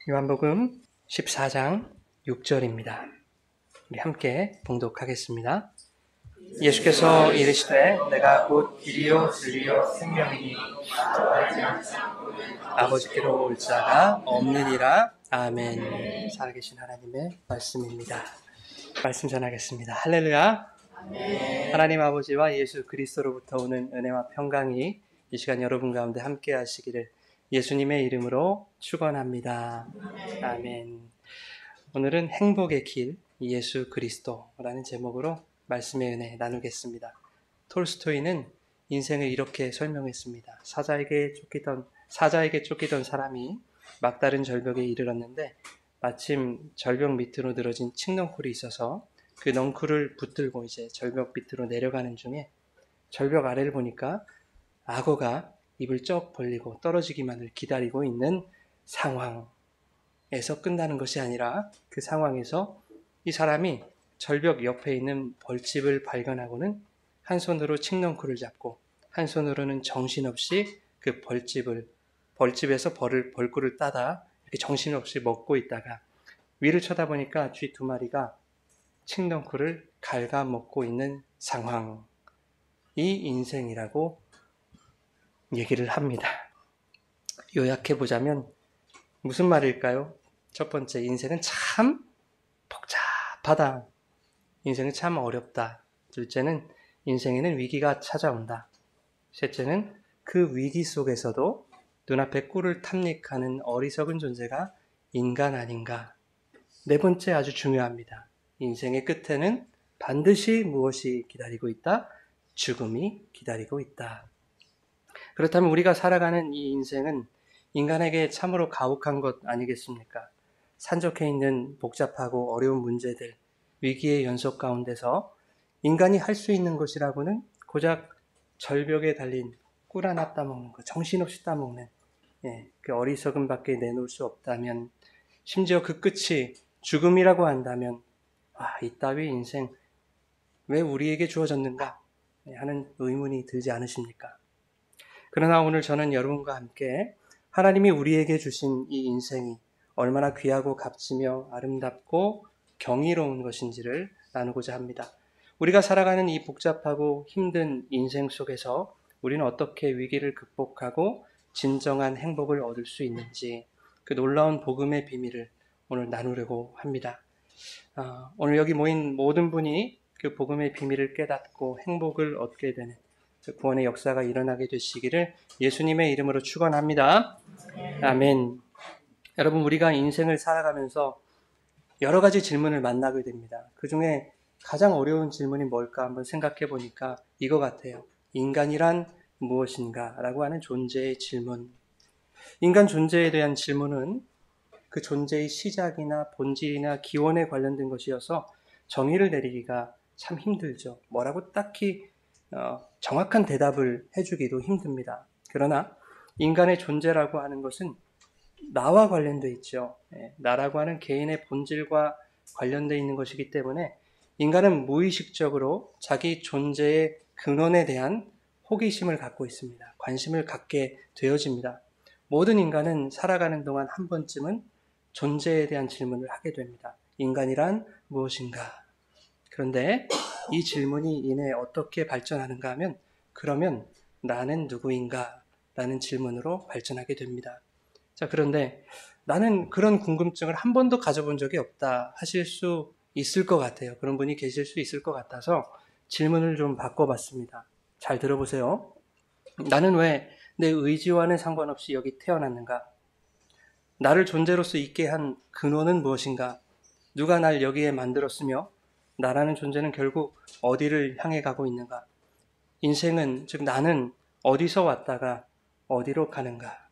요한복음 14장 6절입니다. 우리 함께 봉독하겠습니다. 예수께서 이르시되 내가 곧 길이요 진리요 생명이니 아버지께로 올 자가 없느니라. 아멘. 살아계신 하나님의 말씀입니다. 말씀 전하겠습니다. 할렐루야. 하나님 아버지와 예수 그리스도로부터 오는 은혜와 평강이 이 시간 여러분 가운데 함께 하시기를 예수님의 이름으로 축원합니다. 아멘. 오늘은 행복의 길 예수 그리스도라는 제목으로 말씀의 은혜 나누겠습니다. 톨스토이는 인생을 이렇게 설명했습니다. 사자에게 쫓기던 사람이 막다른 절벽에 이르렀는데 마침 절벽 밑으로 늘어진 칡넝쿨이 있어서 그 넝쿨을 붙들고 이제 절벽 밑으로 내려가는 중에 절벽 아래를 보니까 악어가 입을 쩍 벌리고 떨어지기만을 기다리고 있는 상황에서 끝나는 것이 아니라 그 상황에서 이 사람이 절벽 옆에 있는 벌집을 발견하고는 한 손으로 칡넝쿨을 잡고 한 손으로는 정신없이 그 벌집에서 벌꿀을 따다 이렇게 정신없이 먹고 있다가 위를 쳐다보니까 쥐 2마리가 칡넝쿨을 갉아먹고 있는 상황, 이 인생이라고 얘기를 합니다. 요약해보자면 무슨 말일까요? 첫 번째, 인생은 참 복잡하다. 인생은 참 어렵다. 둘째는 인생에는 위기가 찾아온다. 셋째는 그 위기 속에서도 눈앞에 꿀을 탐닉하는 어리석은 존재가 인간 아닌가. 네 번째, 아주 중요합니다. 인생의 끝에는 반드시 무엇이 기다리고 있다? 죽음이 기다리고 있다. 그렇다면 우리가 살아가는 이 인생은 인간에게 참으로 가혹한 것 아니겠습니까? 산적해 있는 복잡하고 어려운 문제들, 위기의 연속 가운데서 인간이 할 수 있는 것이라고는 고작 절벽에 달린 꿀 하나 따먹는 것, 정신없이 따먹는 그 어리석음밖에 내놓을 수 없다면, 심지어 그 끝이 죽음이라고 한다면 이따위 인생 왜 우리에게 주어졌는가 하는 의문이 들지 않으십니까? 그러나 오늘 저는 여러분과 함께 하나님이 우리에게 주신 이 인생이 얼마나 귀하고 값지며 아름답고 경이로운 것인지를 나누고자 합니다. 우리가 살아가는 이 복잡하고 힘든 인생 속에서 우리는 어떻게 위기를 극복하고 진정한 행복을 얻을 수 있는지, 그 놀라운 복음의 비밀을 오늘 나누려고 합니다. 오늘 여기 모인 모든 분이 그 복음의 비밀을 깨닫고 행복을 얻게 되는 구원의 역사가 일어나게 되시기를 예수님의 이름으로 축원합니다. 아멘. 여러분, 우리가 인생을 살아가면서 여러 가지 질문을 만나게 됩니다. 그 중에 가장 어려운 질문이 뭘까 한번 생각해 보니까 이거 같아요. 인간이란 무엇인가? 라고 하는 존재의 질문. 인간 존재에 대한 질문은 그 존재의 시작이나 본질이나 기원에 관련된 것이어서 정의를 내리기가 참 힘들죠. 뭐라고 딱히 정확한 대답을 해주기도 힘듭니다. 그러나 인간의 존재라고 하는 것은 나와 관련되어 있죠. 나라고 하는 개인의 본질과 관련되어 있는 것이기 때문에 인간은 무의식적으로 자기 존재의 근원에 대한 호기심을 갖고 있습니다. 관심을 갖게 되어집니다. 모든 인간은 살아가는 동안 한 번쯤은 존재에 대한 질문을 하게 됩니다. 인간이란 무엇인가? 그런데 이 질문이 이내 어떻게 발전하는가 하면, 그러면 나는 누구인가? 라는 질문으로 발전하게 됩니다. 자, 그런데 나는 그런 궁금증을 한 번도 가져본 적이 없다 하실 수 있을 것 같아요. 그런 분이 계실 수 있을 것 같아서 질문을 좀 바꿔봤습니다. 잘 들어보세요. 나는 왜 내 의지와는 상관없이 여기 태어났는가? 나를 존재로서 있게 한 근원은 무엇인가? 누가 날 여기에 만들었으며 나라는 존재는 결국 어디를 향해 가고 있는가? 인생은, 즉 나는 어디서 왔다가 어디로 가는가?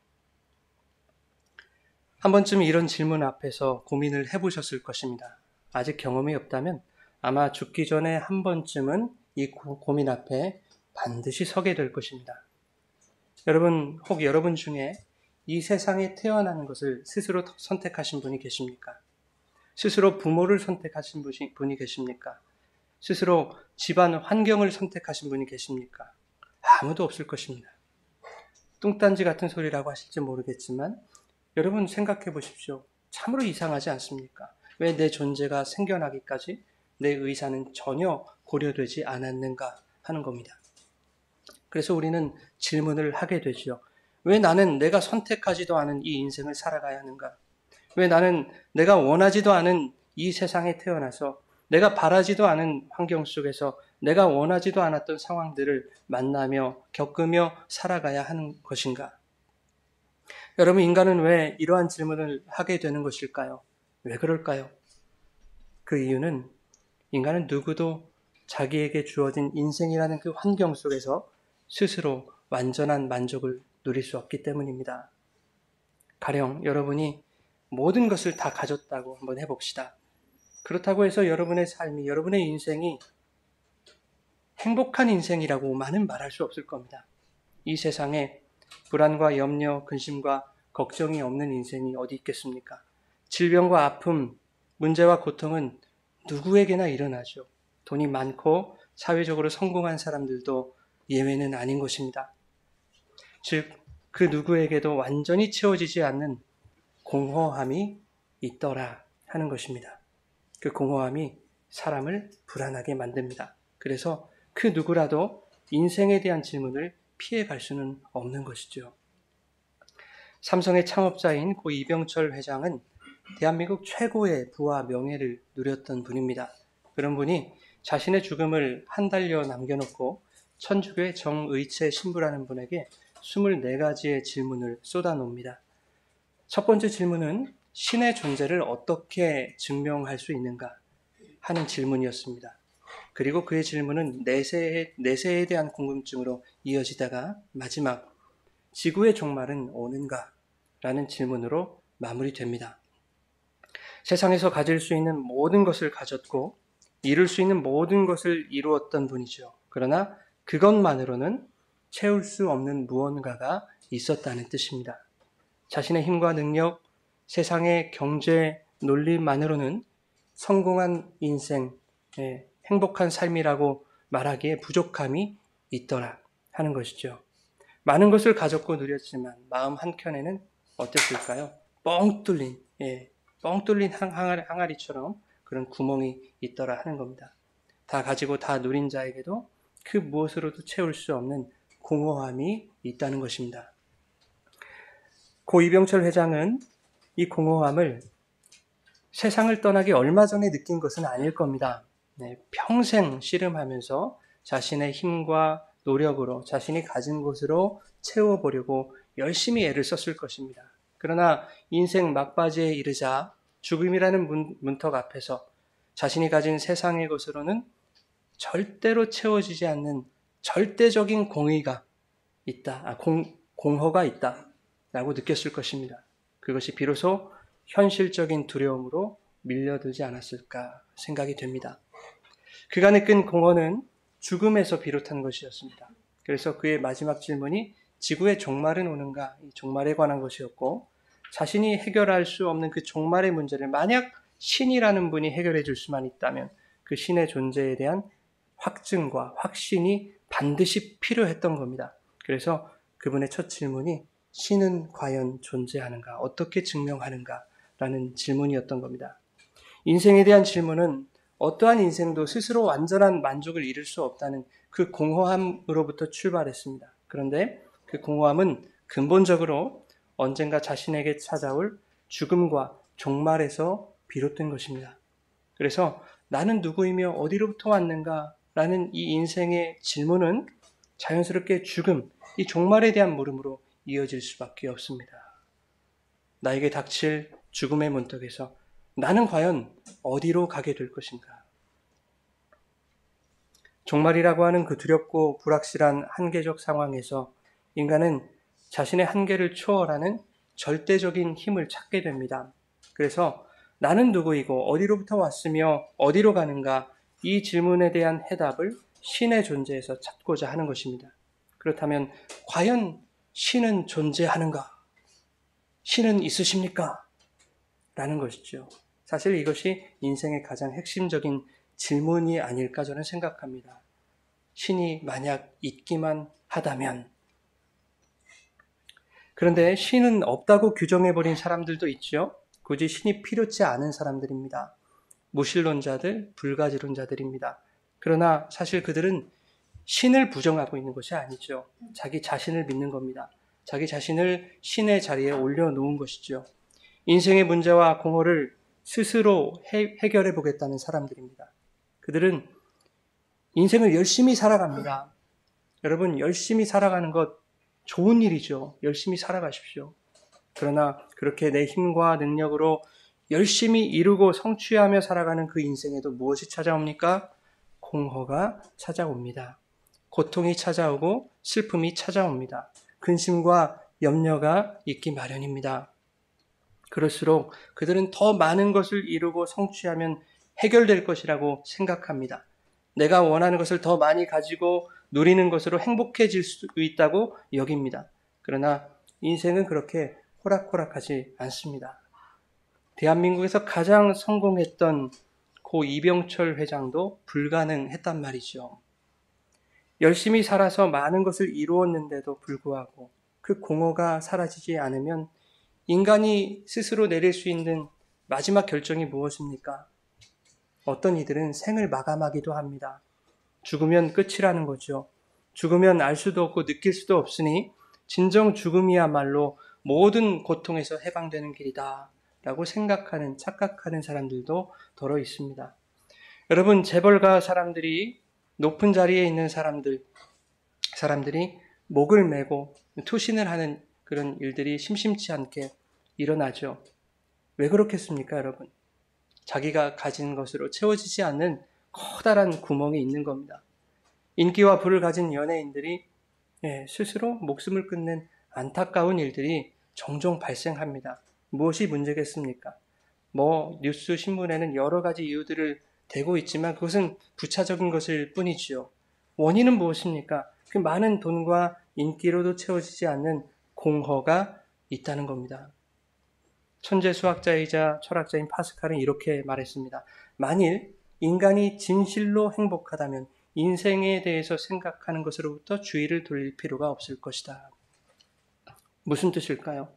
한 번쯤 이런 질문 앞에서 고민을 해보셨을 것입니다. 아직 경험이 없다면 아마 죽기 전에 한 번쯤은 이 고민 앞에 반드시 서게 될 것입니다. 여러분, 혹 여러분 중에 이 세상에 태어나는 것을 스스로 선택하신 분이 계십니까? 스스로 부모를 선택하신 분이 계십니까? 스스로 집안 환경을 선택하신 분이 계십니까? 아무도 없을 것입니다. 뚱딴지 같은 소리라고 하실지 모르겠지만 여러분 생각해 보십시오. 참으로 이상하지 않습니까? 왜 내 존재가 생겨나기까지 내 의사는 전혀 고려되지 않았는가 하는 겁니다. 그래서 우리는 질문을 하게 되지요. 왜 나는 내가 선택하지도 않은 이 인생을 살아가야 하는가? 왜 나는 내가 원하지도 않은 이 세상에 태어나서 내가 바라지도 않은 환경 속에서 내가 원하지도 않았던 상황들을 만나며 겪으며 살아가야 하는 것인가? 여러분, 인간은 왜 이러한 질문을 하게 되는 것일까요? 왜 그럴까요? 그 이유는 인간은 누구도 자기에게 주어진 인생이라는 그 환경 속에서 스스로 완전한 만족을 누릴 수 없기 때문입니다. 가령 여러분이 모든 것을 다 가졌다고 한번 해봅시다. 그렇다고 해서 여러분의 삶이, 여러분의 인생이 행복한 인생이라고만은 말할 수 없을 겁니다. 이 세상에 불안과 염려, 근심과 걱정이 없는 인생이 어디 있겠습니까? 질병과 아픔, 문제와 고통은 누구에게나 일어나죠. 돈이 많고 사회적으로 성공한 사람들도 예외는 아닌 것입니다. 즉, 그 누구에게도 완전히 채워지지 않는 공허함이 있더라 하는 것입니다. 그 공허함이 사람을 불안하게 만듭니다. 그래서 그 누구라도 인생에 대한 질문을 피해갈 수는 없는 것이죠. 삼성의 창업자인 고 이병철 회장은 대한민국 최고의 부와 명예를 누렸던 분입니다. 그런 분이 자신의 죽음을 한 달여 남겨놓고 천주교의 정의채 신부라는 분에게 24가지의 질문을 쏟아놓습니다. 첫 번째 질문은 신의 존재를 어떻게 증명할 수 있는가 하는 질문이었습니다. 그리고 그의 질문은 내세에 대한 궁금증으로 이어지다가 마지막 지구의 종말은 오는가? 라는 질문으로 마무리됩니다. 세상에서 가질 수 있는 모든 것을 가졌고 이룰 수 있는 모든 것을 이루었던 분이죠. 그러나 그것만으로는 채울 수 없는 무언가가 있었다는 뜻입니다. 자신의 힘과 능력, 세상의 경제, 논리만으로는 성공한 인생, 행복한 삶이라고 말하기에 부족함이 있더라 하는 것이죠. 많은 것을 가졌고 누렸지만 마음 한켠에는 어땠을까요? 뻥 뚫린 항아리처럼 그런 구멍이 있더라 하는 겁니다. 다 가지고 다 누린 자에게도 그 무엇으로도 채울 수 없는 공허함이 있다는 것입니다. 고 이병철 회장은 이 공허함을 세상을 떠나기 얼마 전에 느낀 것은 아닐 겁니다. 평생 씨름하면서 자신의 힘과 노력으로 자신이 가진 것으로 채워보려고 열심히 애를 썼을 것입니다. 그러나 인생 막바지에 이르자 죽음이라는 문턱 앞에서 자신이 가진 세상의 것으로는 절대로 채워지지 않는 절대적인 공허가 있다. 라고 느꼈을 것입니다. 그것이 비로소 현실적인 두려움으로 밀려들지 않았을까 생각이 됩니다. 그가 느낀 공허는 죽음에서 비롯한 것이었습니다. 그래서 그의 마지막 질문이 지구의 종말은 오는가? 이 종말에 관한 것이었고 자신이 해결할 수 없는 그 종말의 문제를 만약 신이라는 분이 해결해 줄 수만 있다면 그 신의 존재에 대한 확증과 확신이 반드시 필요했던 겁니다. 그래서 그분의 첫 질문이 신은 과연 존재하는가? 어떻게 증명하는가? 라는 질문이었던 겁니다. 인생에 대한 질문은 어떠한 인생도 스스로 완전한 만족을 이룰 수 없다는 그 공허함으로부터 출발했습니다. 그런데 그 공허함은 근본적으로 언젠가 자신에게 찾아올 죽음과 종말에서 비롯된 것입니다. 그래서 나는 누구이며 어디로부터 왔는가? 라는 이 인생의 질문은 자연스럽게 죽음, 이 종말에 대한 물음으로 이어질 수밖에 없습니다. 나에게 닥칠 죽음의 문턱에서 나는 과연 어디로 가게 될 것인가? 종말이라고 하는 그 두렵고 불확실한 한계적 상황에서 인간은 자신의 한계를 초월하는 절대적인 힘을 찾게 됩니다. 그래서 나는 누구이고 어디로부터 왔으며 어디로 가는가? 이 질문에 대한 해답을 신의 존재에서 찾고자 하는 것입니다. 그렇다면 과연 신은 존재하는가? 신은 있으십니까? 라는 것이죠. 사실 이것이 인생의 가장 핵심적인 질문이 아닐까 저는 생각합니다. 신이 만약 있기만 하다면. 그런데 신은 없다고 규정해버린 사람들도 있죠. 굳이 신이 필요치 않은 사람들입니다. 무신론자들, 불가지론자들입니다. 그러나 사실 그들은 신을 부정하고 있는 것이 아니죠. 자기 자신을 믿는 겁니다. 자기 자신을 신의 자리에 올려놓은 것이죠. 인생의 문제와 공허를 스스로 해결해 보겠다는 사람들입니다. 그들은 인생을 열심히 살아갑니다. 여러분, 열심히 살아가는 것 좋은 일이죠. 열심히 살아가십시오. 그러나 그렇게 내 힘과 능력으로 열심히 이루고 성취하며 살아가는 그 인생에도 무엇이 찾아옵니까? 공허가 찾아옵니다. 고통이 찾아오고 슬픔이 찾아옵니다. 근심과 염려가 있기 마련입니다. 그럴수록 그들은 더 많은 것을 이루고 성취하면 해결될 것이라고 생각합니다. 내가 원하는 것을 더 많이 가지고 누리는 것으로 행복해질 수 있다고 여깁니다. 그러나 인생은 그렇게 호락호락하지 않습니다. 대한민국에서 가장 성공했던 고 이병철 회장도 불가능했단 말이죠. 열심히 살아서 많은 것을 이루었는데도 불구하고 그 공허가 사라지지 않으면 인간이 스스로 내릴 수 있는 마지막 결정이 무엇입니까? 어떤 이들은 생을 마감하기도 합니다. 죽으면 끝이라는 거죠. 죽으면 알 수도 없고 느낄 수도 없으니 진정 죽음이야말로 모든 고통에서 해방되는 길이다 라고 생각하는, 착각하는 사람들도 더러 있습니다. 여러분, 재벌가 사람들이, 높은 자리에 있는 사람들이 목을 메고 투신을 하는 그런 일들이 심심치 않게 일어나죠. 왜 그렇겠습니까, 여러분? 자기가 가진 것으로 채워지지 않는 커다란 구멍이 있는 겁니다. 인기와 부를 가진 연예인들이 스스로 목숨을 끊는 안타까운 일들이 종종 발생합니다. 무엇이 문제겠습니까? 뉴스 신문에는 여러 가지 이유들을 대고 있지만 그것은 부차적인 것일 뿐이지요. 원인은 무엇입니까? 그 많은 돈과 인기로도 채워지지 않는 공허가 있다는 겁니다. 천재 수학자이자 철학자인 파스칼은 이렇게 말했습니다. 만일 인간이 진실로 행복하다면 인생에 대해서 생각하는 것으로부터 주의를 돌릴 필요가 없을 것이다. 무슨 뜻일까요?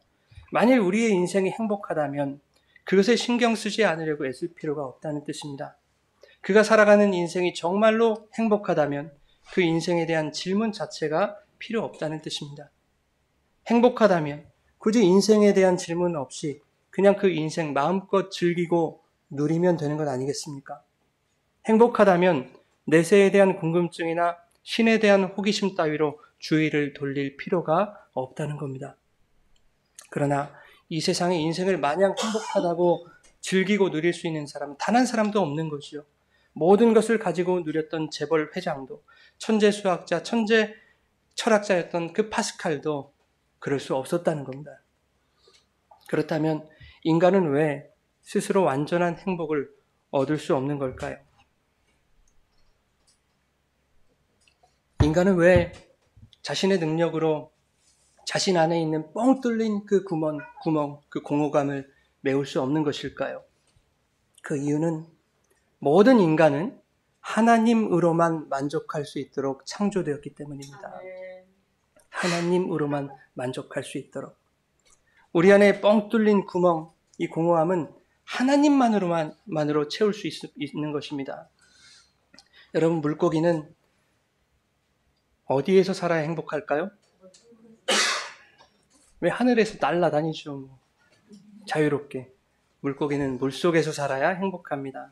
만일 우리의 인생이 행복하다면 그것에 신경 쓰지 않으려고 애쓸 필요가 없다는 뜻입니다. 그가 살아가는 인생이 정말로 행복하다면 그 인생에 대한 질문 자체가 필요 없다는 뜻입니다. 행복하다면 굳이 인생에 대한 질문 없이 그냥 그 인생 마음껏 즐기고 누리면 되는 것 아니겠습니까? 행복하다면 내세에 대한 궁금증이나 신에 대한 호기심 따위로 주의를 돌릴 필요가 없다는 겁니다. 그러나 이 세상에 인생을 마냥 행복하다고 즐기고 누릴 수 있는 사람은 단 한 사람도 없는 것이요. 모든 것을 가지고 누렸던 재벌 회장도, 천재 수학자, 천재 철학자였던 그 파스칼도 그럴 수 없었다는 겁니다. 그렇다면 인간은 왜 스스로 완전한 행복을 얻을 수 없는 걸까요? 인간은 왜 자신의 능력으로 자신 안에 있는 뻥 뚫린 그 구멍, 그 공허감을 메울 수 없는 것일까요? 그 이유는 모든 인간은 하나님으로만 만족할 수 있도록 창조되었기 때문입니다. 하나님으로만 만족할 수 있도록. 우리 안에 뻥 뚫린 구멍, 이 공허함은 하나님만으로 채울 수 있는 것입니다. 여러분, 물고기는 어디에서 살아야 행복할까요? 왜 하늘에서 날아다니죠? 자유롭게. 물고기는 물속에서 살아야 행복합니다.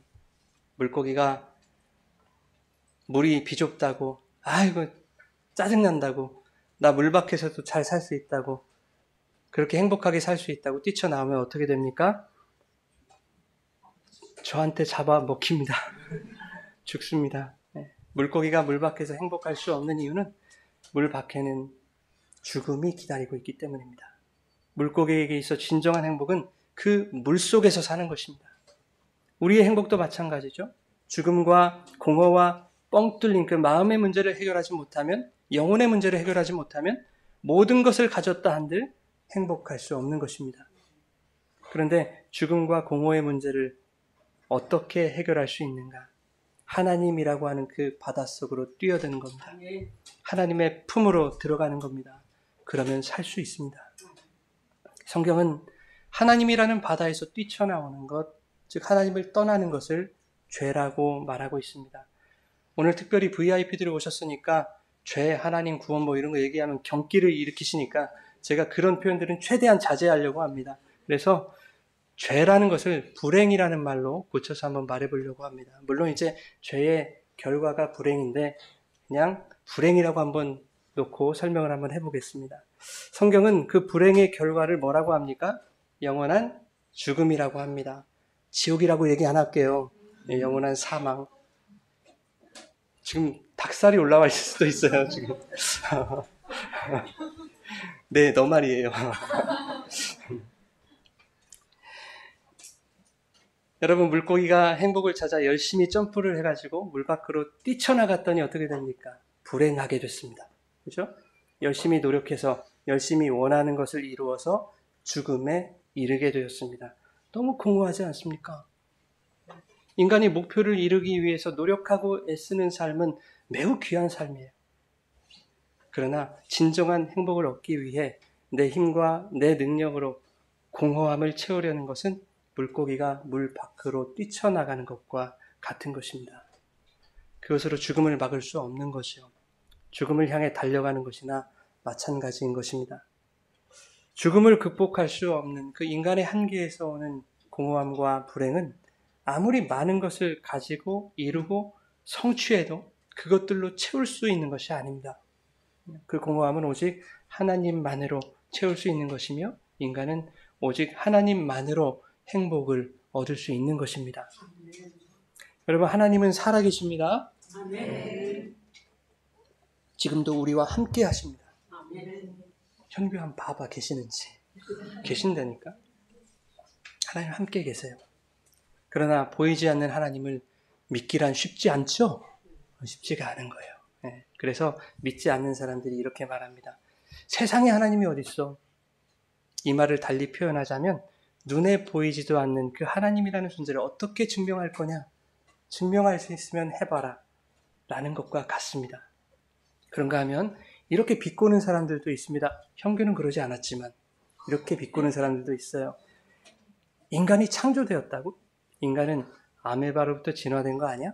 물고기가 물이 비좁다고, 아이고 짜증난다고, 나 물 밖에서도 잘 살 수 있다고, 그렇게 행복하게 살 수 있다고 뛰쳐나오면 어떻게 됩니까? 저한테 잡아 먹힙니다. 죽습니다. 물고기가 물 밖에서 행복할 수 없는 이유는 물 밖에는 죽음이 기다리고 있기 때문입니다. 물고기에게 있어 진정한 행복은 그 물속에서 사는 것입니다. 우리의 행복도 마찬가지죠. 죽음과 공허와 뻥 뚫린 그 마음의 문제를 해결하지 못하면, 영혼의 문제를 해결하지 못하면 모든 것을 가졌다 한들 행복할 수 없는 것입니다. 그런데 죽음과 공허의 문제를 어떻게 해결할 수 있는가? 하나님이라고 하는 그 바닷속으로 뛰어드는 겁니다. 하나님의 품으로 들어가는 겁니다. 그러면 살 수 있습니다. 성경은 하나님이라는 바다에서 뛰쳐나오는 것, 즉 하나님을 떠나는 것을 죄라고 말하고 있습니다. 오늘 특별히 VIP들이 오셨으니까 죄, 하나님 구원 뭐 이런 거 얘기하면 경기를 일으키시니까 제가 그런 표현들은 최대한 자제하려고 합니다. 그래서 죄라는 것을 불행이라는 말로 고쳐서 한번 말해보려고 합니다. 물론 이제 죄의 결과가 불행인데 그냥 불행이라고 한번 놓고 설명을 한번 해보겠습니다. 성경은 그 불행의 결과를 뭐라고 합니까? 영원한 죽음이라고 합니다. 지옥이라고 얘기 안 할게요. 영원한 사망. 지금 닭살이 올라와 있을 수도 있어요, 지금. 네, 너 말이에요. 여러분, 물고기가 행복을 찾아 열심히 점프를 해가지고 물 밖으로 뛰쳐나갔더니 어떻게 됩니까? 불행하게 됐습니다. 그죠? 열심히 노력해서 열심히 원하는 것을 이루어서 죽음에 이르게 되었습니다. 너무 공허하지 않습니까? 인간이 목표를 이루기 위해서 노력하고 애쓰는 삶은 매우 귀한 삶이에요. 그러나 진정한 행복을 얻기 위해 내 힘과 내 능력으로 공허함을 채우려는 것은 물고기가 물 밖으로 뛰쳐나가는 것과 같은 것입니다. 그것으로 죽음을 막을 수 없는 것이요. 죽음을 향해 달려가는 것이나 마찬가지인 것입니다. 죽음을 극복할 수 없는 그 인간의 한계에서 오는 공허함과 불행은 아무리 많은 것을 가지고 이루고 성취해도 그것들로 채울 수 있는 것이 아닙니다. 그 공허함은 오직 하나님만으로 채울 수 있는 것이며 인간은 오직 하나님만으로 행복을 얻을 수 있는 것입니다. 여러분, 하나님은 살아계십니다. 지금도 우리와 함께 하십니다. 현규 한번 봐봐, 계시는지. 계신다니까? 하나님 함께 계세요. 그러나 보이지 않는 하나님을 믿기란 쉽지 않죠? 쉽지가 않은 거예요. 그래서 믿지 않는 사람들이 이렇게 말합니다. 세상에 하나님이 어디 있어? 이 말을 달리 표현하자면 눈에 보이지도 않는 그 하나님이라는 존재를 어떻게 증명할 거냐? 증명할 수 있으면 해봐라 라는 것과 같습니다. 그런가 하면 이렇게 비꼬는 사람들도 있습니다. 형규는 그러지 않았지만 이렇게 비꼬는 사람들도 있어요. 인간이 창조되었다고? 인간은 아메바로부터 진화된 거 아니야?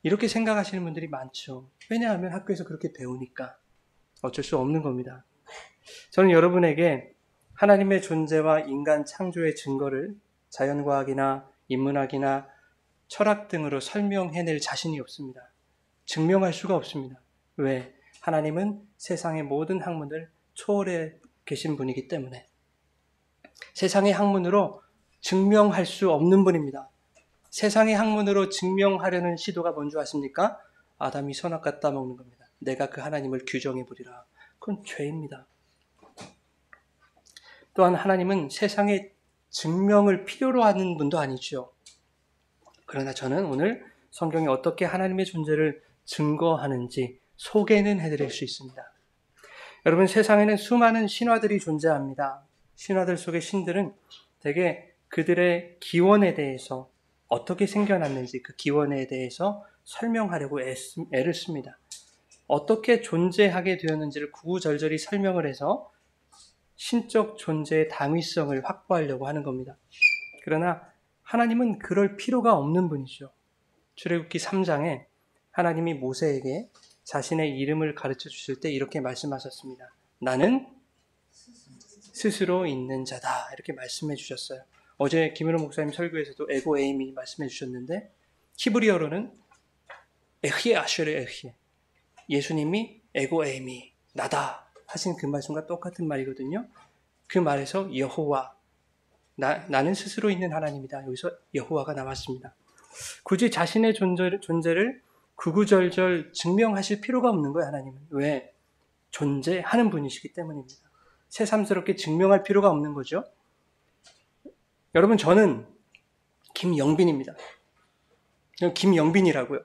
이렇게 생각하시는 분들이 많죠. 왜냐하면 학교에서 그렇게 배우니까 어쩔 수 없는 겁니다. 저는 여러분에게 하나님의 존재와 인간 창조의 증거를 자연과학이나 인문학이나 철학 등으로 설명해낼 자신이 없습니다. 증명할 수가 없습니다. 왜? 하나님은 세상의 모든 학문을 초월해 계신 분이기 때문에. 세상의 학문으로 증명할 수 없는 분입니다. 세상의 학문으로 증명하려는 시도가 뭔지 아십니까? 아담이 선악 따먹는 겁니다. 내가 그 하나님을 규정해 보리라. 그건 죄입니다. 또한 하나님은 세상의 증명을 필요로 하는 분도 아니죠. 그러나 저는 오늘 성경이 어떻게 하나님의 존재를 증거하는지 소개는 해드릴 수 있습니다. 여러분, 세상에는 수많은 신화들이 존재합니다. 신화들 속의 신들은 대개 그들의 기원에 대해서 어떻게 생겨났는지 그 기원에 대해서 설명하려고 애를 씁니다. 어떻게 존재하게 되었는지를 구구절절히 설명을 해서 신적 존재의 당위성을 확보하려고 하는 겁니다. 그러나 하나님은 그럴 필요가 없는 분이죠. 출애굽기 3장에 하나님이 모세에게 자신의 이름을 가르쳐 주실 때 이렇게 말씀하셨습니다. 나는 스스로 있는 자다. 이렇게 말씀해 주셨어요. 어제 김현우 목사님 설교에서도 에고 에이미 말씀해 주셨는데 히브리어로는 에히에 아쉐르 에히에, 예수님이 에고 에이미 나다 하신 그 말씀과 똑같은 말이거든요. 그 말에서 여호와, 나는 스스로 있는 하나님이다. 여기서 여호와가 나왔습니다. 굳이 자신의 존재를 구구절절 증명하실 필요가 없는 거예요. 하나님은. 왜? 존재하는 분이시기 때문입니다. 새삼스럽게 증명할 필요가 없는 거죠. 여러분, 저는 김영빈입니다. 김영빈이라고요.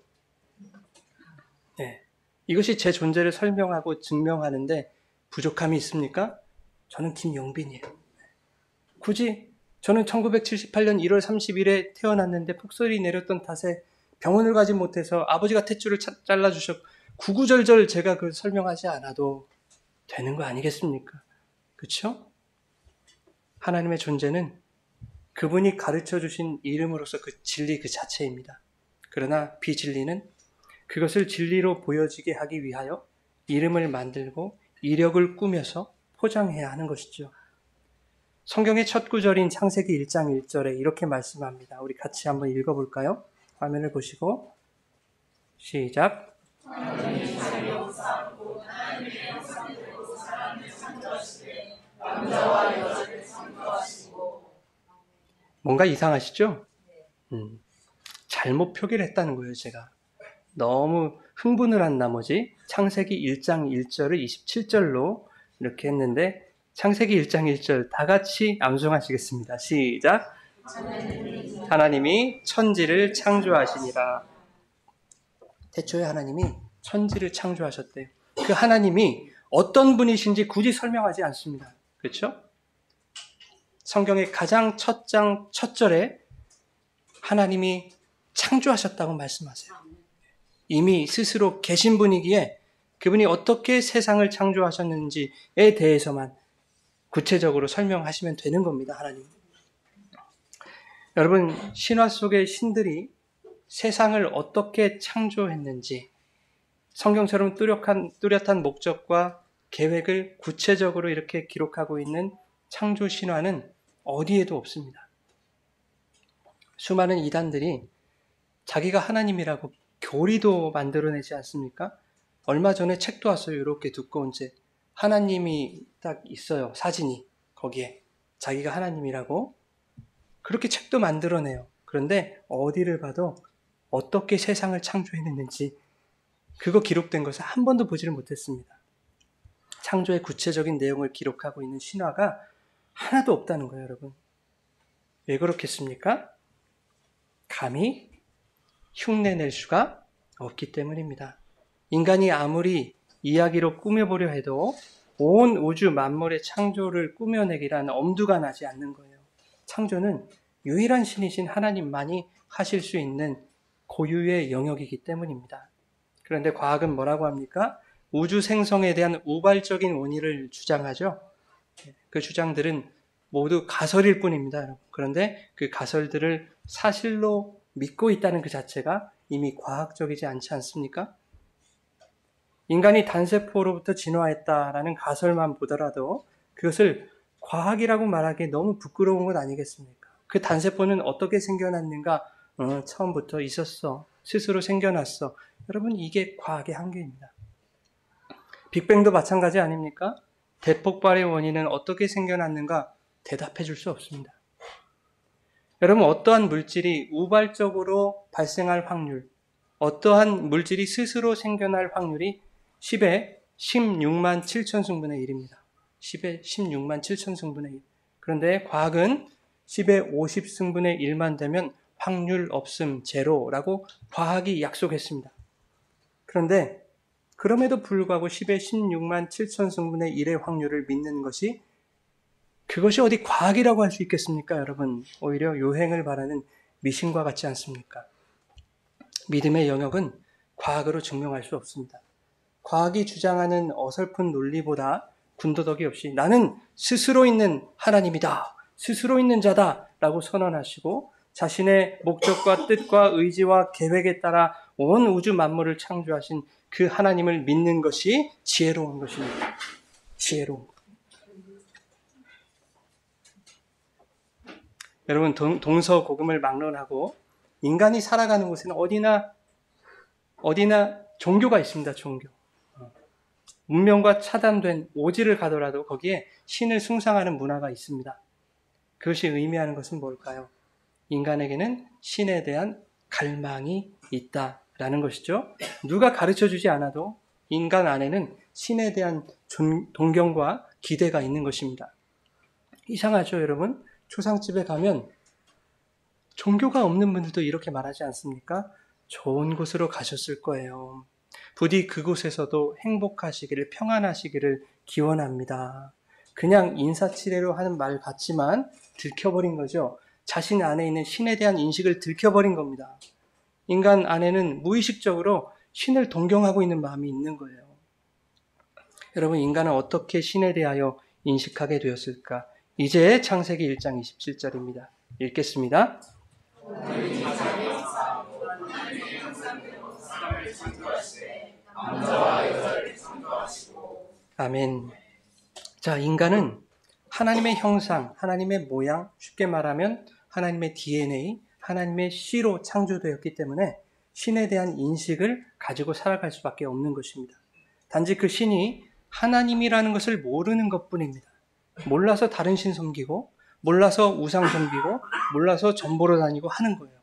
네. 이것이 제 존재를 설명하고 증명하는데 부족함이 있습니까? 저는 김영빈이에요. 굳이 저는 1978년 1월 30일에 태어났는데 폭설이 내렸던 탓에 병원을 가지 못해서 아버지가 탯줄을 잘라주셨고 구구절절 제가 그 설명하지 않아도 되는 거 아니겠습니까? 그렇죠? 하나님의 존재는 그분이 가르쳐 주신 이름으로서 그 진리 그 자체입니다. 그러나 비진리는 그것을 진리로 보여지게 하기 위하여 이름을 만들고 이력을 꾸며서 포장해야 하는 것이죠. 성경의 첫 구절인 창세기 1장 1절에 이렇게 말씀합니다. 우리 같이 한번 읽어볼까요? 화면을 보시고 시작. 하나님이 자기로 쌓고 하나님의 형상대로 사람을 창조하시되 남자와 여자를 창조하시고. 뭔가 이상하시죠? 잘못 표기를 했다는 거예요, 제가. 너무 흥분을 한 나머지 창세기 1장 1절을 27절로 이렇게 했는데 창세기 1장 1절 다 같이 암송하시겠습니다. 시작. 하나님이 천지를 창조하시니라. 태초에 하나님이 천지를 창조하셨대요. 그 하나님이 어떤 분이신지 굳이 설명하지 않습니다. 그렇죠? 성경의 가장 첫 장 첫 절에 하나님이 창조하셨다고 말씀하세요. 이미 스스로 계신 분이기에 그분이 어떻게 세상을 창조하셨는지에 대해서만 구체적으로 설명하시면 되는 겁니다. 하나님. 여러분, 신화 속의 신들이 세상을 어떻게 창조했는지 성경처럼 뚜렷한 목적과 계획을 구체적으로 이렇게 기록하고 있는 창조 신화는 어디에도 없습니다. 수많은 이단들이 자기가 하나님이라고 교리도 만들어내지 않습니까? 얼마 전에 책도 왔어요. 이렇게 두꺼운 책. 하나님이 딱 있어요. 사진이. 거기에. 자기가 하나님이라고. 그렇게 책도 만들어내요. 그런데 어디를 봐도 어떻게 세상을 창조해냈는지 그거 기록된 것을 한 번도 보지를 못했습니다. 창조의 구체적인 내용을 기록하고 있는 신화가 하나도 없다는 거예요, 여러분. 왜 그렇겠습니까? 감히 흉내낼 수가 없기 때문입니다. 인간이 아무리 이야기로 꾸며보려 해도 온 우주 만물의 창조를 꾸며내기란 엄두가 나지 않는 거예요. 창조는 유일한 신이신 하나님만이 하실 수 있는 고유의 영역이기 때문입니다. 그런데 과학은 뭐라고 합니까? 우주 생성에 대한 우발적인 원인을 주장하죠. 그 주장들은 모두 가설일 뿐입니다, 여러분. 그런데 그 가설들을 사실로 믿고 있다는 그 자체가 이미 과학적이지 않지 않습니까? 인간이 단세포로부터 진화했다라는 가설만 보더라도 그것을 과학이라고 말하기 너무 부끄러운 것 아니겠습니까? 그 단세포는 어떻게 생겨났는가? 처음부터 있었어. 스스로 생겨났어. 여러분, 이게 과학의 한계입니다. 빅뱅도 마찬가지 아닙니까? 대폭발의 원인은 어떻게 생겨났는가? 대답해 줄 수 없습니다. 여러분, 어떠한 물질이 우발적으로 발생할 확률, 어떠한 물질이 스스로 생겨날 확률이 10의 16만 7천 승분의 1입니다. 10의 16만 7천 승분의 1. 그런데 과학은 10의 50 승분의 1만 되면 확률 없음 제로라고 과학이 약속했습니다. 그런데 그럼에도 불구하고 10의 16만 7천 승분의 1의 확률을 믿는 것이 그것이 어디 과학이라고 할 수 있겠습니까, 여러분? 오히려 요행을 바라는 미신과 같지 않습니까? 믿음의 영역은 과학으로 증명할 수 없습니다. 과학이 주장하는 어설픈 논리보다 군더더기 없이 나는 스스로 있는 하나님이다, 스스로 있는 자다 라고 선언하시고 자신의 목적과 뜻과 의지와 계획에 따라 온 우주 만물을 창조하신 그 하나님을 믿는 것이 지혜로운 것입니다. 지혜로운 것. 여러분, 동서고금을 막론하고 인간이 살아가는 곳에는 어디나 종교가 있습니다. 종교. 문명과 차단된 오지를 가더라도 거기에 신을 숭상하는 문화가 있습니다. 그것이 의미하는 것은 뭘까요? 인간에게는 신에 대한 갈망이 있다라는 것이죠. 누가 가르쳐주지 않아도 인간 안에는 신에 대한 동경과 기대가 있는 것입니다. 이상하죠, 여러분? 초상집에 가면 종교가 없는 분들도 이렇게 말하지 않습니까? 좋은 곳으로 가셨을 거예요. 부디 그곳에서도 행복하시기를, 평안하시기를 기원합니다. 그냥 인사치레로 하는 말 같지만 들켜버린 거죠. 자신 안에 있는 신에 대한 인식을 들켜버린 겁니다. 인간 안에는 무의식적으로 신을 동경하고 있는 마음이 있는 거예요. 여러분, 인간은 어떻게 신에 대하여 인식하게 되었을까? 이제 창세기 1장 27절입니다. 읽겠습니다. 아멘. 자, 인간은 하나님의 형상, 하나님의 모양, 쉽게 말하면 하나님의 DNA, 하나님의 씨로 창조되었기 때문에 신에 대한 인식을 가지고 살아갈 수밖에 없는 것입니다. 단지 그 신이 하나님이라는 것을 모르는 것뿐입니다. 몰라서 다른 신 섬기고, 몰라서 우상 섬기고, 몰라서 점 보러 다니고 하는 거예요.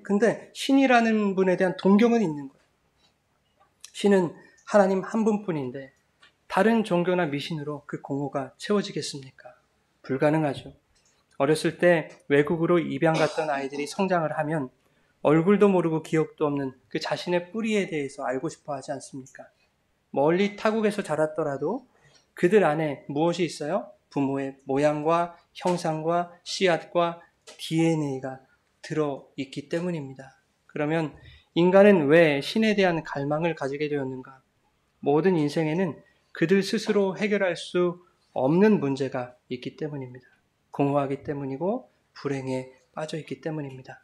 근데 신이라는 분에 대한 동경은 있는 거예요. 신은 하나님 한 분뿐인데 다른 종교나 미신으로 그 공허가 채워지겠습니까? 불가능하죠. 어렸을 때 외국으로 입양 갔던 아이들이 성장을 하면 얼굴도 모르고 기억도 없는 그 자신의 뿌리에 대해서 알고 싶어 하지 않습니까? 멀리 타국에서 자랐더라도 그들 안에 무엇이 있어요? 부모의 모양과 형상과 씨앗과 DNA가 들어있기 때문입니다. 그러면 인간은 왜 신에 대한 갈망을 가지게 되었는가? 모든 인생에는 그들 스스로 해결할 수 없는 문제가 있기 때문입니다. 공허하기 때문이고 불행에 빠져 있기 때문입니다.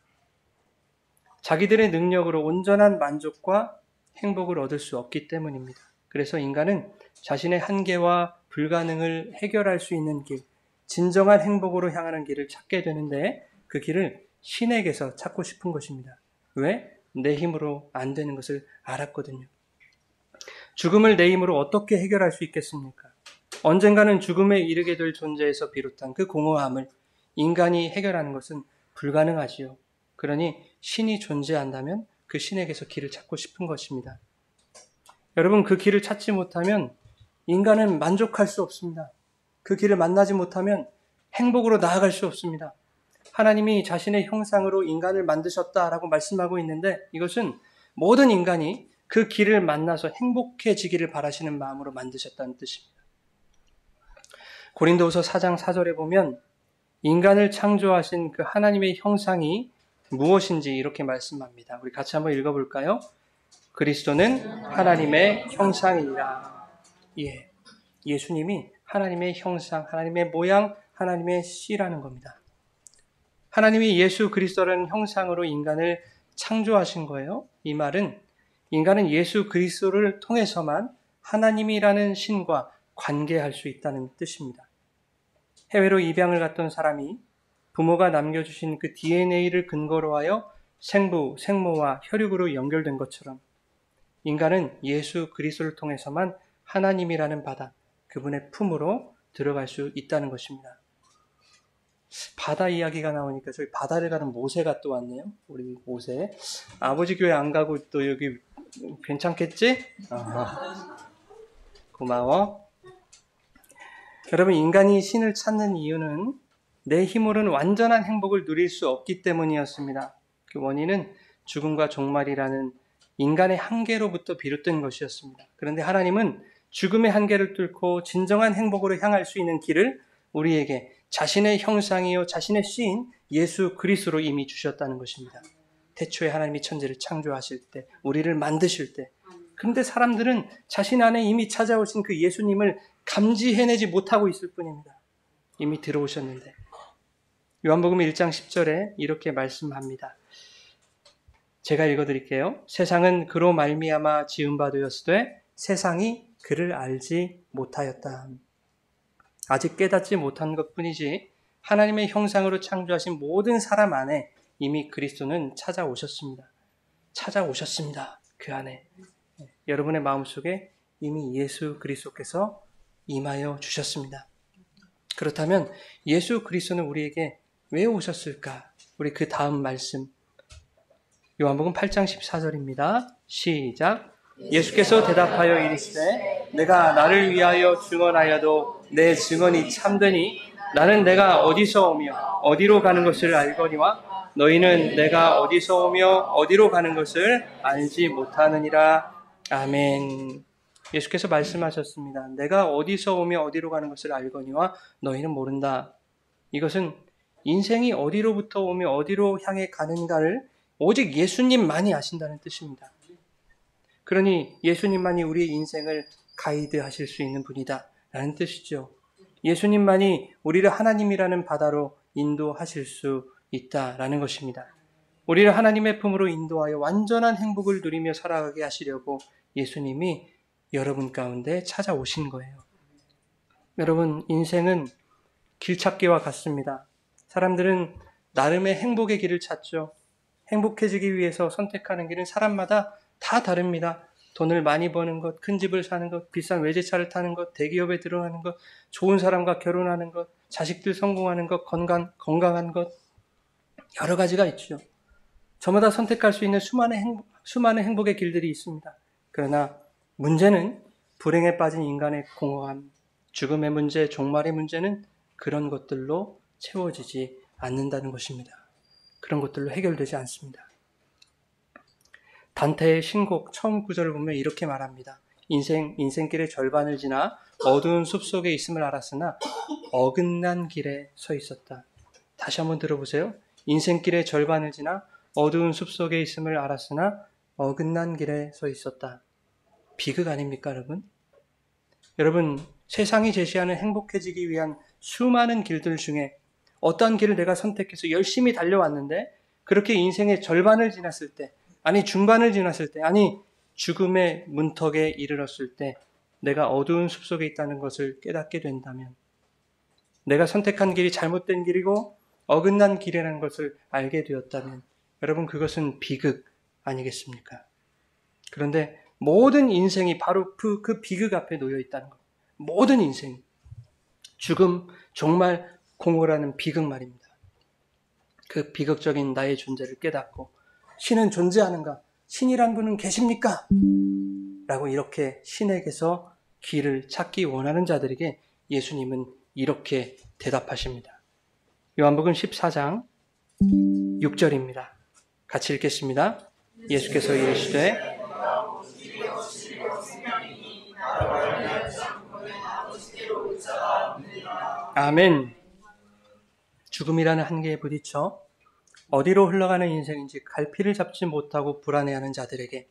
자기들의 능력으로 온전한 만족과 행복을 얻을 수 없기 때문입니다. 그래서 인간은 자신의 한계와 불가능을 해결할 수 있는 길, 진정한 행복으로 향하는 길을 찾게 되는데 그 길을 신에게서 찾고 싶은 것입니다. 왜? 내 힘으로 안 되는 것을 알았거든요. 죽음을 내 힘으로 어떻게 해결할 수 있겠습니까? 언젠가는 죽음에 이르게 될 존재에서 비롯한 그 공허함을 인간이 해결하는 것은 불가능하지요. 그러니 신이 존재한다면 그 신에게서 길을 찾고 싶은 것입니다. 여러분, 그 길을 찾지 못하면 인간은 만족할 수 없습니다. 그 길을 만나지 못하면 행복으로 나아갈 수 없습니다. 하나님이 자신의 형상으로 인간을 만드셨다라고 말씀하고 있는데 이것은 모든 인간이 그 길을 만나서 행복해지기를 바라시는 마음으로 만드셨다는 뜻입니다. 고린도후서 4장 4절에 보면 인간을 창조하신 그 하나님의 형상이 무엇인지 이렇게 말씀합니다. 우리 같이 한번 읽어볼까요? 그리스도는 하나님의 형상이라. 예, 예수님이 하나님의 형상, 하나님의 모양, 하나님의 씨라는 겁니다. 하나님이 예수 그리스도라는 형상으로 인간을 창조하신 거예요. 이 말은 인간은 예수 그리스도를 통해서만 하나님이라는 신과 관계할 수 있다는 뜻입니다. 해외로 입양을 갔던 사람이 부모가 남겨주신 그 DNA를 근거로 하여 생부, 생모와 혈육으로 연결된 것처럼 인간은 예수 그리스도를 통해서만 하나님이라는 바다, 그분의 품으로 들어갈 수 있다는 것입니다. 바다 이야기가 나오니까 저희 바다를 가는 모세가 또 왔네요. 우리 모세. 아버지 교회 안 가고 또 여기 괜찮겠지? 고마워. 여러분, 인간이 신을 찾는 이유는 내 힘으로는 완전한 행복을 누릴 수 없기 때문이었습니다. 그 원인은 죽음과 종말이라는 인간의 한계로부터 비롯된 것이었습니다. 그런데 하나님은 죽음의 한계를 뚫고 진정한 행복으로 향할 수 있는 길을 우리에게 자신의 형상이요 자신의 씨인 예수 그리스도로 이미 주셨다는 것입니다. 태초에 하나님이 천지를 창조하실 때, 우리를 만드실 때, 그런데 사람들은 자신 안에 이미 찾아오신 그 예수님을 감지해내지 못하고 있을 뿐입니다. 이미 들어오셨는데. 요한복음 1장 10절에 이렇게 말씀합니다. 제가 읽어드릴게요. 세상은 그로 말미암아 지은 바 되었으되 세상이 그를 알지 못하였다. 아직 깨닫지 못한 것뿐이지 하나님의 형상으로 창조하신 모든 사람 안에 이미 그리스도는 찾아오셨습니다. 찾아오셨습니다. 그 안에. 여러분의 마음속에 이미 예수 그리스도께서 임하여 주셨습니다. 그렇다면 예수 그리스도는 우리에게 왜 오셨을까? 우리 그 다음 말씀 요한복음 8장 14절입니다. 시작. 예수께서 대답하여 이르시되 내가 나를 위하여 증언하여도 내 증언이 참되니 나는 내가 어디서 오며 어디로 가는 것을 알거니와 너희는 내가 어디서 오며 어디로 가는 것을 알지 못하느니라. 아멘. 예수께서 말씀하셨습니다. 내가 어디서 오며 어디로 가는 것을 알거니와 너희는 모른다. 이것은 인생이 어디로부터 오며 어디로 향해 가는가를 오직 예수님만이 아신다는 뜻입니다. 그러니 예수님만이 우리의 인생을 가이드하실 수 있는 분이다 라는 뜻이죠. 예수님만이 우리를 하나님이라는 바다로 인도하실 수 있다라는 것입니다. 우리를 하나님의 품으로 인도하여 완전한 행복을 누리며 살아가게 하시려고 예수님이 여러분 가운데 찾아오신 거예요. 여러분, 인생은 길찾기와 같습니다. 사람들은 나름의 행복의 길을 찾죠. 행복해지기 위해서 선택하는 길은 사람마다 다 다릅니다. 돈을 많이 버는 것, 큰 집을 사는 것, 비싼 외제차를 타는 것, 대기업에 들어가는 것, 좋은 사람과 결혼하는 것, 자식들 성공하는 것, 건강한 것, 여러 가지가 있죠. 저마다 선택할 수 있는 수많은 행복의 길들이 있습니다. 그러나 문제는 불행에 빠진 인간의 공허함, 죽음의 문제, 종말의 문제는 그런 것들로 채워지지 않는다는 것입니다. 그런 것들로 해결되지 않습니다. 단테의 신곡 처음 구절을 보면 이렇게 말합니다. 인생길의 절반을 지나 어두운 숲속에 있음을 알았으나 어긋난 길에 서 있었다. 다시 한번 들어보세요. 인생길의 절반을 지나 어두운 숲속에 있음을 알았으나 어긋난 길에 서 있었다. 비극 아닙니까, 여러분? 여러분, 세상이 제시하는 행복해지기 위한 수많은 길들 중에 어떠한 길을 내가 선택해서 열심히 달려왔는데 그렇게 인생의 절반을 지났을 때, 아니 중반을 지났을 때, 아니 죽음의 문턱에 이르렀을 때 내가 어두운 숲속에 있다는 것을 깨닫게 된다면, 내가 선택한 길이 잘못된 길이고 어긋난 길이라는 것을 알게 되었다면 여러분, 그것은 비극 아니겠습니까? 그런데 모든 인생이 바로 그 비극 앞에 놓여 있다는 것. 모든 인생, 죽음, 종말, 공허라는 비극 말입니다. 그 비극적인 나의 존재를 깨닫고 신은 존재하는가? 신이란 분은 계십니까? 라고 이렇게 신에게서 길을 찾기 원하는 자들에게 예수님은 이렇게 대답하십니다. 요한복음 14장 6절입니다. 같이 읽겠습니다. 예수께서 이르시되 아멘. 죽음이라는 한계에 부딪혀 어디로 흘러가는 인생인지 갈피를 잡지 못하고 불안해하는 자들에게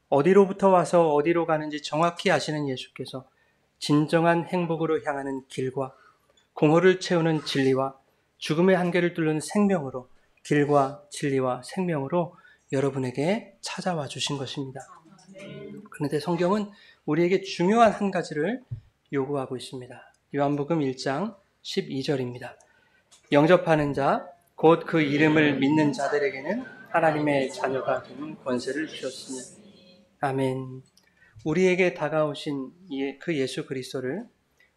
어디로부터 와서 어디로 가는지 정확히 아시는 예수께서 진정한 행복으로 향하는 길과 공허를 채우는 진리와 죽음의 한계를 뚫는 생명으로, 길과 진리와 생명으로 여러분에게 찾아와 주신 것입니다. 그런데 성경은 우리에게 중요한 한 가지를 요구하고 있습니다. 요한복음 1장 12절입니다. 영접하는 자, 곧 그 이름을 믿는 자들에게는 하나님의 자녀가 되는 권세를 주셨으니. 아멘. 우리에게 다가오신 그 예수 그리스도를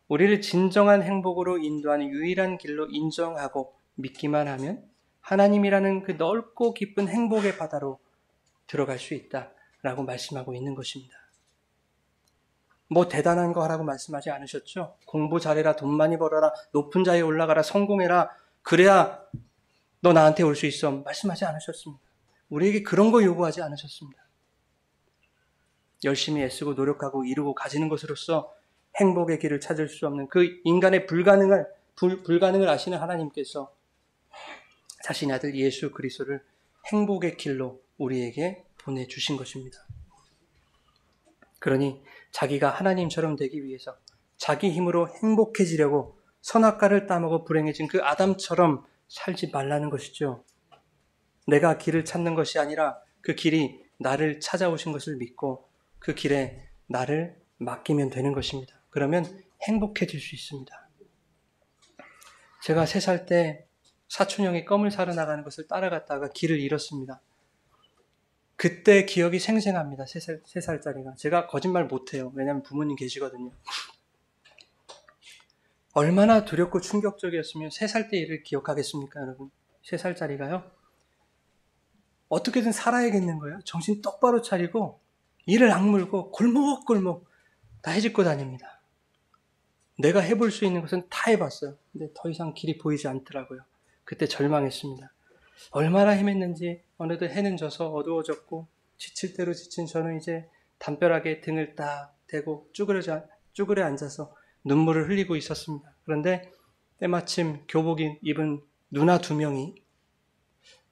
우리를 진정한 행복으로 인도하는 유일한 길로 인정하고 믿기만 하면 하나님이라는 그 넓고 깊은 행복의 바다로 들어갈 수 있다라고 말씀하고 있는 것입니다. 뭐 대단한 거 하라고 말씀하지 않으셨죠? 공부 잘해라, 돈 많이 벌어라, 높은 자리에 올라가라, 성공해라, 그래야 너 나한테 올 수 있어 말씀하지 않으셨습니다. 우리에게 그런 거 요구하지 않으셨습니다. 열심히 애쓰고 노력하고 이루고 가지는 것으로서 행복의 길을 찾을 수 없는 그 인간의 불가능을 아시는 하나님께서 자신의 아들 예수 그리스도를 행복의 길로 우리에게 보내주신 것입니다. 그러니 자기가 하나님처럼 되기 위해서 자기 힘으로 행복해지려고 선악과를 따먹어 불행해진 그 아담처럼 살지 말라는 것이죠. 내가 길을 찾는 것이 아니라 그 길이 나를 찾아오신 것을 믿고 그 길에 나를 맡기면 되는 것입니다. 그러면 행복해질 수 있습니다. 제가 3살 때 사촌형이 껌을 사러 나가는 것을 따라갔다가 길을 잃었습니다. 그때 기억이 생생합니다. 3살짜리가. 제가 거짓말 못해요. 왜냐하면 부모님 계시거든요. 얼마나 두렵고 충격적이었으면 3살 때 일을 기억하겠습니까, 여러분? 3살짜리가요. 어떻게든 살아야겠는 거예요. 정신 똑바로 차리고 이를 악물고 골목골목 다 해집고 다닙니다. 내가 해볼 수 있는 것은 다 해봤어요. 근데 더 이상 길이 보이지 않더라고요. 그때 절망했습니다. 얼마나 헤맸는지 어느덧 해는 져서 어두워졌고 지칠 대로 지친 저는 이제 담벼락에 등을 딱 대고 쭈그려 앉아서 눈물을 흘리고 있었습니다. 그런데 때마침 교복 입은 누나 2명이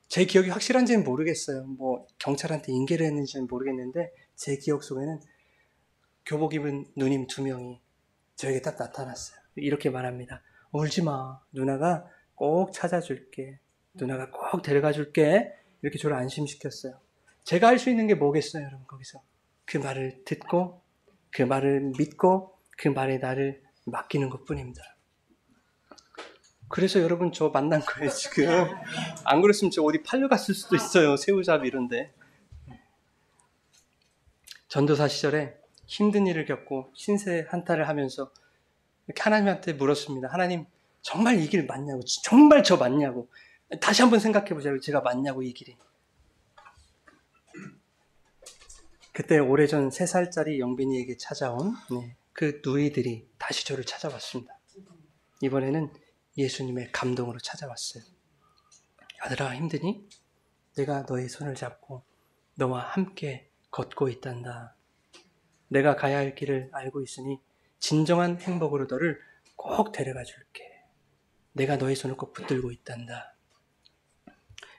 제 기억이 확실한지는 모르겠어요. 뭐 경찰한테 인계를 했는지는 모르겠는데 제 기억 속에는 교복 입은 누님 2명이 저에게 딱 나타났어요. 이렇게 말합니다. 울지 마. 누나가 꼭 찾아줄게. 누나가 꼭 데려가 줄게. 이렇게 저를 안심시켰어요. 제가 할 수 있는 게 뭐겠어요, 여러분, 거기서. 그 말을 듣고, 그 말을 믿고, 그 말에 나를 맡기는 것 뿐입니다. 그래서 여러분 저 만난 거예요, 지금. 안 그랬으면 저 어디 팔려갔을 수도 있어요, 새우잡이 이런데. 전도사 시절에 힘든 일을 겪고 신세 한탄을 하면서 이렇게 하나님한테 물었습니다. 하나님, 정말 이 길 맞냐고, 정말 저 맞냐고. 다시 한번 생각해보자고, 제가 맞냐고, 이 길이. 그때 오래전 3살짜리 영빈이에게 찾아온 그 누이들이 다시 저를 찾아왔습니다. 이번에는 예수님의 감동으로 찾아왔어요. 아들아, 힘드니? 내가 너의 손을 잡고 너와 함께 걷고 있단다. 내가 가야 할 길을 알고 있으니 진정한 행복으로 너를 꼭 데려가 줄게. 내가 너의 손을 꼭 붙들고 있단다.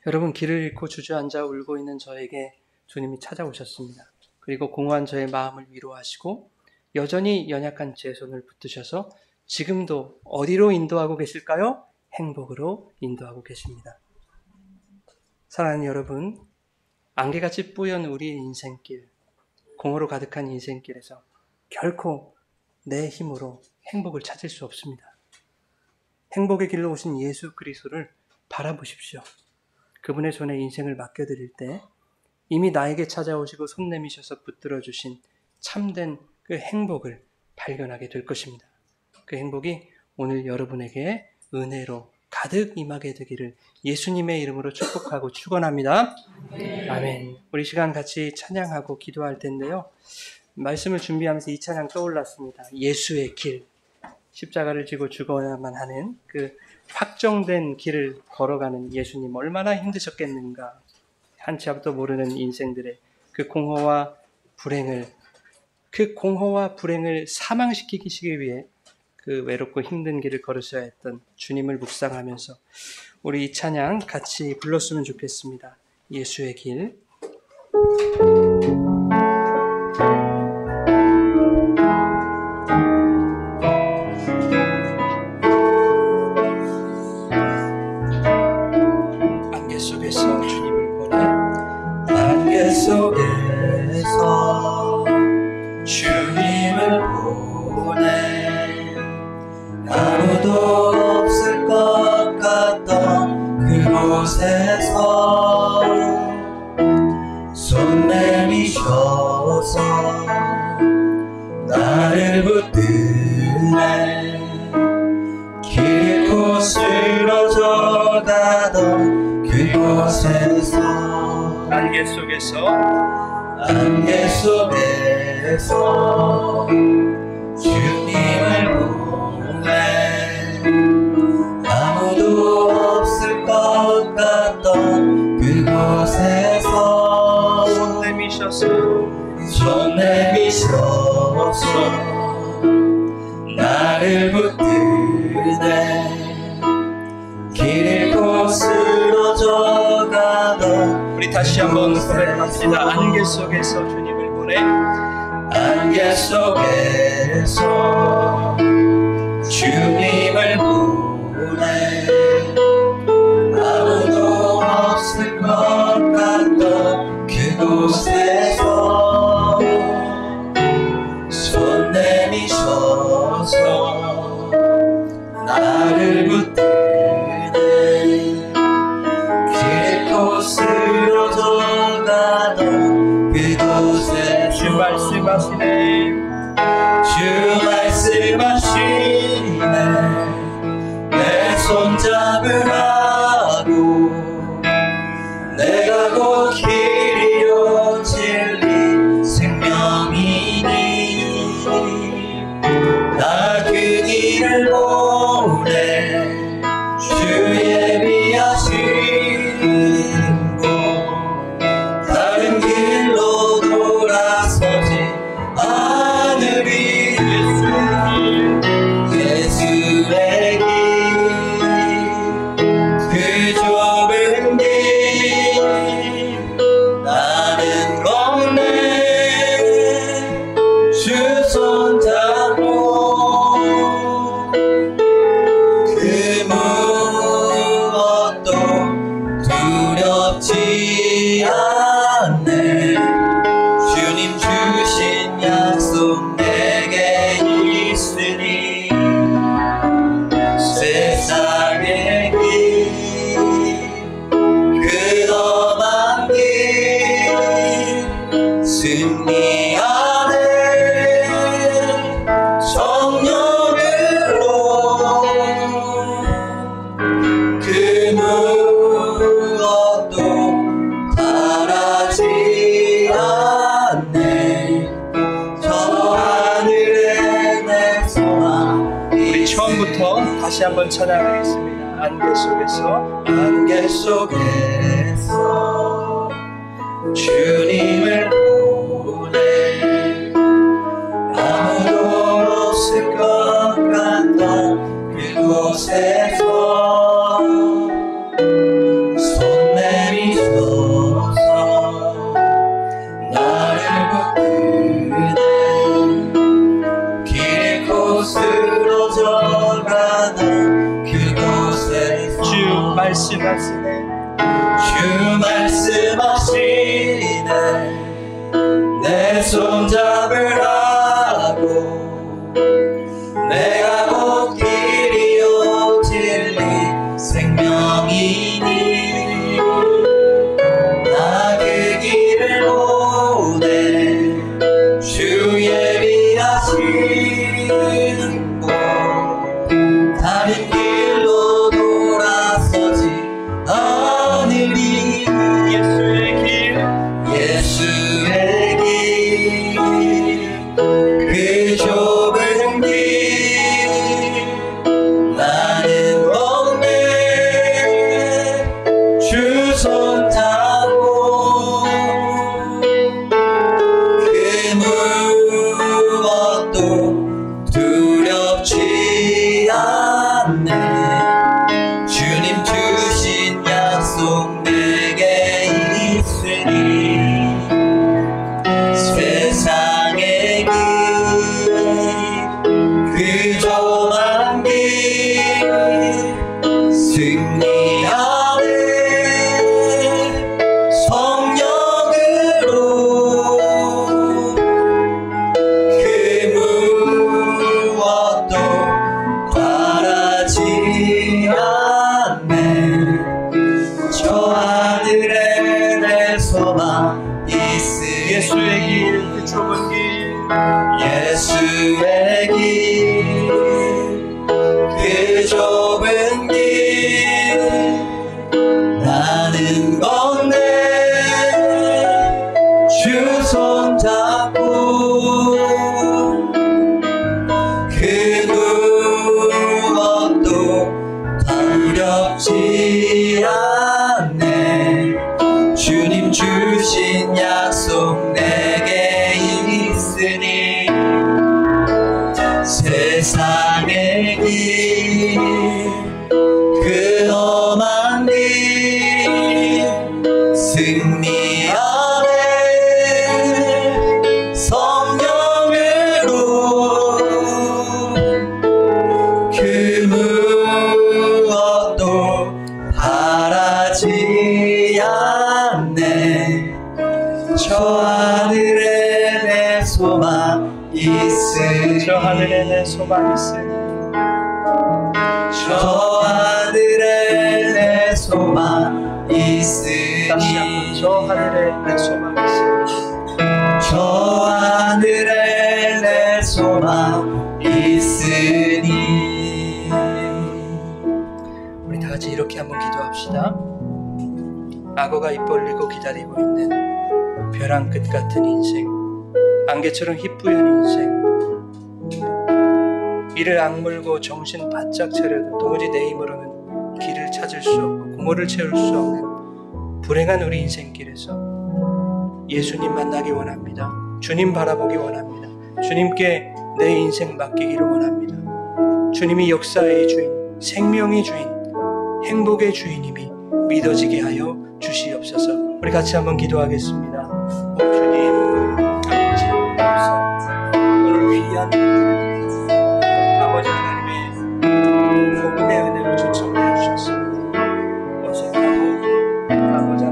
여러분, 길을 잃고 주저앉아 울고 있는 저에게 주님이 찾아오셨습니다. 그리고 공허한 저의 마음을 위로하시고 여전히 연약한 제 손을 붙드셔서 지금도 어디로 인도하고 계실까요? 행복으로 인도하고 계십니다. 사랑하는 여러분, 안개같이 뿌연 우리의 인생길, 공허로 가득한 인생길에서 결코 내 힘으로 행복을 찾을 수 없습니다. 행복의 길로 오신 예수 그리스도를 바라보십시오. 그분의 손에 인생을 맡겨드릴 때 이미 나에게 찾아오시고 손 내미셔서 붙들어주신 참된 그 행복을 발견하게 될 것입니다. 그 행복이 오늘 여러분에게 은혜로 가득 임하게 되기를 예수님의 이름으로 축복하고 축원합니다. 아멘. 우리 시간 같이 찬양하고 기도할 텐데요. 말씀을 준비하면서 이 찬양 떠올랐습니다. 예수의 길. 십자가를 지고 죽어야만 하는 그 확정된 길을 걸어가는 예수님, 얼마나 힘드셨겠는가. 한치 앞도 모르는 인생들의 그 공허와 불행을 사망시키기 위해 그 외롭고 힘든 길을 걸으셔야 했던 주님을 묵상하면서 우리 이 찬양 같이 불렀으면 좋겠습니다. 예수의 길. 안개 속에서 주님을 보내, 안개 속에서 주님을 보내, 아무도 없을 것 같던 그곳에서 손 내미셔서 나를 붙드네, 길 잃고 쓰러져가던 그곳에서 안개 속에서 주님을 보내, 아무도 없을 것 같던 그곳에서 손 내미셔서 나를 붙드네, 길 잃고 쓰러져가던 우리 다시 한번 고백합시다. 안개 속에서 주님을 보내, 안개 속에서 주님을 보내, 아무도 없을 것 같던 그곳에서 손 내미셔서 나를 붙드네, 길 잃고 쓰러져가던 그곳에 주 말씀하시네, 내 손잡으라고, 내가 곧 길이요 진리 생명이니 나 그 길을 보내, 주 예비하신 곳 다른 길로 돌아서지 않으리. 예수의 길, 그 좁은 길 두렵지 않네. 주님 주신 약속 내게 있으니 세상의 길 그 험한 길 승리하네. 성령으로 그 무엇도 바라지 않네. 저 하늘에 내 소망. 우리 처음부터 다시 한번 찬양하겠습니다. 안개 속에서 안개 속에서 주님을 보내. 아무도 없을 것 같던 그곳에서 손 내미셔서 나를 붙드네. 길 잃고 쓰러져가는 그곳에서 주 말씀하시네. 주 말씀하시네. 내 손잡으라고. 내가 곧 길이요 진리 생명이니 나 그 길을 보내. 주 예비하시는 곳 다른 길로 돌아서지 않으리. 예수의 길, 예수의 길 그 좁은 길 나는 걷네. 주 손 잡고 그 무엇도 두렵지 않네. 주님 주신 약속 내게 있으니 세상의 길 그 좁은 길 승리하네. 성령으로 그 무엇도 바라지 않네. 저 하늘에 내 소망 있으니 예수의 길, 그 좁은 길, 예수의 길 그 좁은 길 나는 걷네. 주 손 잡고 그 무엇도 두렵지 않네. 주님 주신 약속 내게 있으니 세상의 길 그 험한 길 승리하네. 성령으로 그 무엇도 바라지 않네. 저 하늘에 내 소망 있으니 저 하늘에 내 소망 있으니 저 하늘에 내 소망 다시 한번 있으니 저 하늘에 내 소망 있으니 저 하늘에 내 소망 있으니. 우리 다 같이 이렇게 한번 기도합시다. 악어가 입 벌리고 기다리고 있는 벼랑 끝 같은 인생, 안개처럼 희뿌연 인생, 이를 악물고 정신 바짝 차려도 도무지 내 힘으로는 길을 찾을 수 없고 공허를 채울 수 없는 불행한 우리 인생길에서 예수님 만나기 원합니다. 주님 바라보기 원합니다. 주님께 내 인생 맡기기를 원합니다. 주님이 역사의 주인, 생명의 주인, 행복의 주인임이 믿어지게 하여 주시옵소서. 우리 같이 한번 기도하겠습니다. 오 주님, 아버지 감사합니다. 오늘 귀한 아버지 하나님의 복음의 은혜를 초청해 주셨습니다. 어색하고 아버지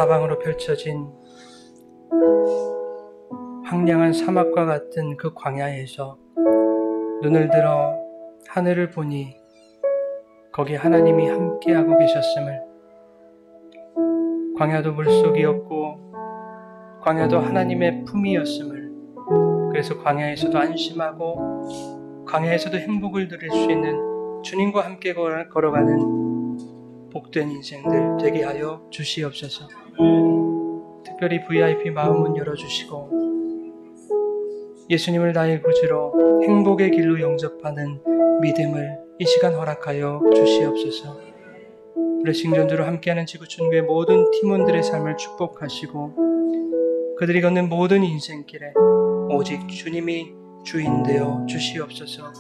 사방으로 펼쳐진 황량한 사막과 같은 그 광야에서 눈을 들어 하늘을 보니 거기 하나님이 함께하고 계셨음을, 광야도 물속이었고 광야도 하나님의 품이었음을, 그래서 광야에서도 안심하고 광야에서도 행복을 누릴 수 있는 주님과 함께 걸어가는 복된 인생들 되게 하여 주시옵소서. 특별히 VIP 마음문 열어주시고 예수님을 나의 구주로 행복의 길로 영접하는 믿음을 이 시간 허락하여 주시옵소서. 블레싱 전도로 함께하는 지구촌교회 모든 팀원들의 삶을 축복하시고 그들이 걷는 모든 인생길에 오직 주님이 주인 되어 주시옵소서.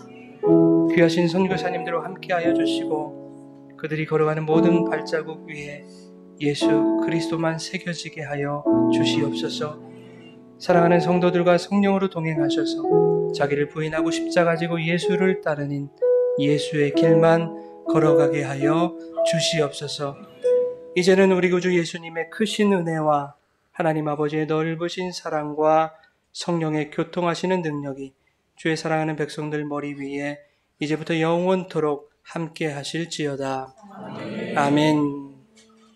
귀하신 선교사님들과 함께하여 주시고 그들이 걸어가는 모든 발자국 위에 예수 그리스도만 새겨지게 하여 주시옵소서. 사랑하는 성도들과 성령으로 동행하셔서 자기를 부인하고 십자가 지고 예수를 따르는 예수의 길만 걸어가게 하여 주시옵소서. 이제는 우리 구주 예수님의 크신 은혜와 하나님 아버지의 넓으신 사랑과 성령의 교통하시는 능력이 주의 사랑하는 백성들 머리 위에 이제부터 영원토록 함께 하실지어다. 아멘.